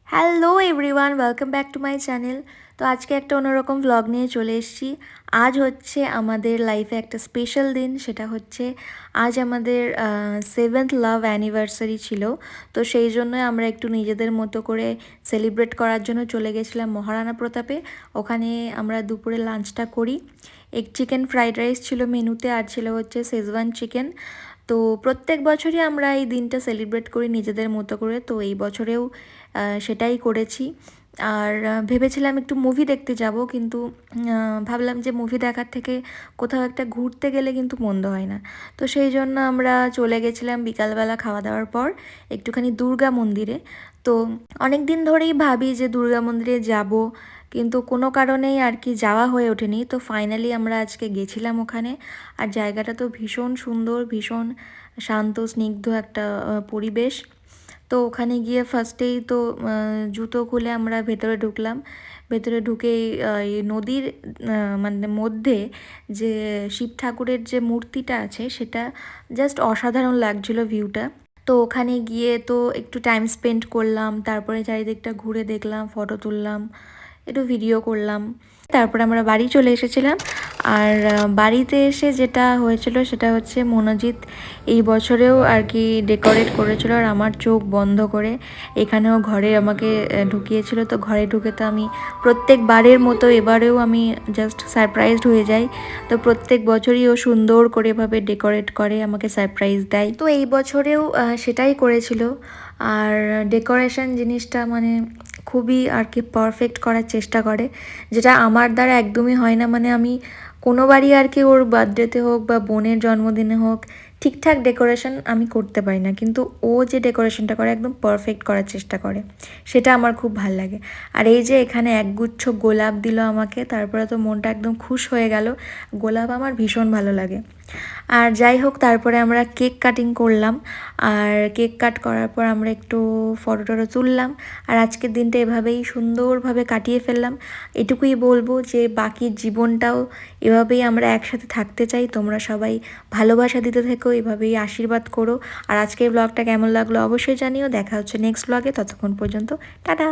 Hello everyone, welcome back to my channel. তো আজকে একটা অন্যরকম ভ্লগ নিয়ে চলে এসেছি। আজ হচ্ছে আমাদের লাইফে একটা স্পেশাল দিন, সেটা হচ্ছে আজ আমাদের 7th লাভ অ্যানিভার্সারি ছিল। তো সেই জন্য আমরা একটু নিজেদের মতো করে সেলিব্রেট করার জন্য চলে গেছিলাম মহারানা প্রতাপে। ওখানে আমরা দুপুরে লাঞ্চটা করি। এক চিকেন ফ্রাইড রাইস ছিল মেনুতে, আর ছিল হচ্ছে শেজওয়ান চিকেন। তো প্রত্যেক বছরই আমরা এই দিনটা সেলিব্রেট করি নিজেদের মতো করে, তো এই বছরেও সেটাই করেছি। আর ভেবেছিলাম একটু মুভি দেখতে যাব, কিন্তু ভাবলাম যে মুভি দেখার থেকে কোথাও একটা ঘুরতে গেলে কিন্তু মন্দ হয় না। তো সেই জন্য আমরা চলে গেছিলাম বিকালবেলা খাওয়া দাওয়ার পর একটুখানি দুর্গা মন্দিরে। তো অনেক দিন ধরেই ভাবি যে দুর্গা মন্দিরে যাব, কিন্তু কোনো কারণেই আর কি যাওয়া হয়ে ওঠেনি। তো ফাইনালি আমরা আজকে গেছিলাম ওখানে। আর জায়গাটা তো ভীষণ সুন্দর, ভীষণ শান্ত স্নিগ্ধ একটা পরিবেশ। তো ওখানে গিয়ে ফার্স্টেই তো জুতো খুলে আমরা ভেতরে ঢুকলাম। ভেতরে ঢুকেই এই নদীর মানে মধ্যে যে শিব ঠাকুরের যে মূর্তিটা আছে, সেটা জাস্ট অসাধারণ লাগছিল ভিউটা। তো ওখানে গিয়ে তো একটু টাইম স্পেন্ড করলাম, তারপরে চারিদিকটা ঘুরে দেখলাম, ফটো তুললাম, একটু ভিডিও করলাম। তারপরে আমরা বাড়ি চলে এসেছিলাম। আর বাড়িতে এসে যেটা হয়েছিল সেটা হচ্ছে মনোজিৎ এই বছরেও আর কি ডেকোরেট করেছিল, আর আমার চোখ বন্ধ করে এখানেও ঘরে আমাকে ঢুকিয়েছিল। তো ঘরে ঢুকে তো আমি প্রত্যেকবারের মতো এবারেও আমি জাস্ট সারপ্রাইজড হয়ে যাই। তো প্রত্যেক বছরই ও সুন্দর করে এভাবে ডেকোরেট করে আমাকে সারপ্রাইজ দেয়। তো এই বছরেও সেটাই করেছিল। আর ডেকোরেশন জিনিসটা মানে খুবই আর কি পারফেক্ট করার চেষ্টা করে, যেটা আমার দ্বারা একদমই হয় না। মানে আমি কোনোবারই আর কি ওর বার্থডেতে হোক বা বোনের জন্মদিনে হোক ঠিকঠাক ডেকোরেশন আমি করতে পারি না, কিন্তু ও যে ডেকোরেশনটা করে একদম পারফেক্ট করার চেষ্টা করে, সেটা আমার খুব ভাল লাগে। আর এই যে এখানে একগুচ্ছ গোলাপ দিল আমাকে, তারপরে তো মনটা একদম খুশ হয়ে গেল। গোলাপ আমার ভীষণ ভালো লাগে। আর যাই হোক, তারপরে আমরা কেক কাটিং করলাম। আর কেক কাট করার পর আমরা একটু ফটো টটো তুললাম। আর আজকের দিনটা এভাবেই সুন্দরভাবে কাটিয়ে ফেললাম। এটুকুই বলবো যে বাকি জীবনটাও এভাবেই আমরা একসাথে থাকতে চাই। তোমরা সবাই ভালোবাসা দিতে থেকো, এভাবেই আশীর্বাদ করো। আর আজকের ব্লগটা কেমন লাগলো অবশ্যই জানিও। দেখা হচ্ছে নেক্সট ব্লগে, ততক্ষণ পর্যন্ত টাটা।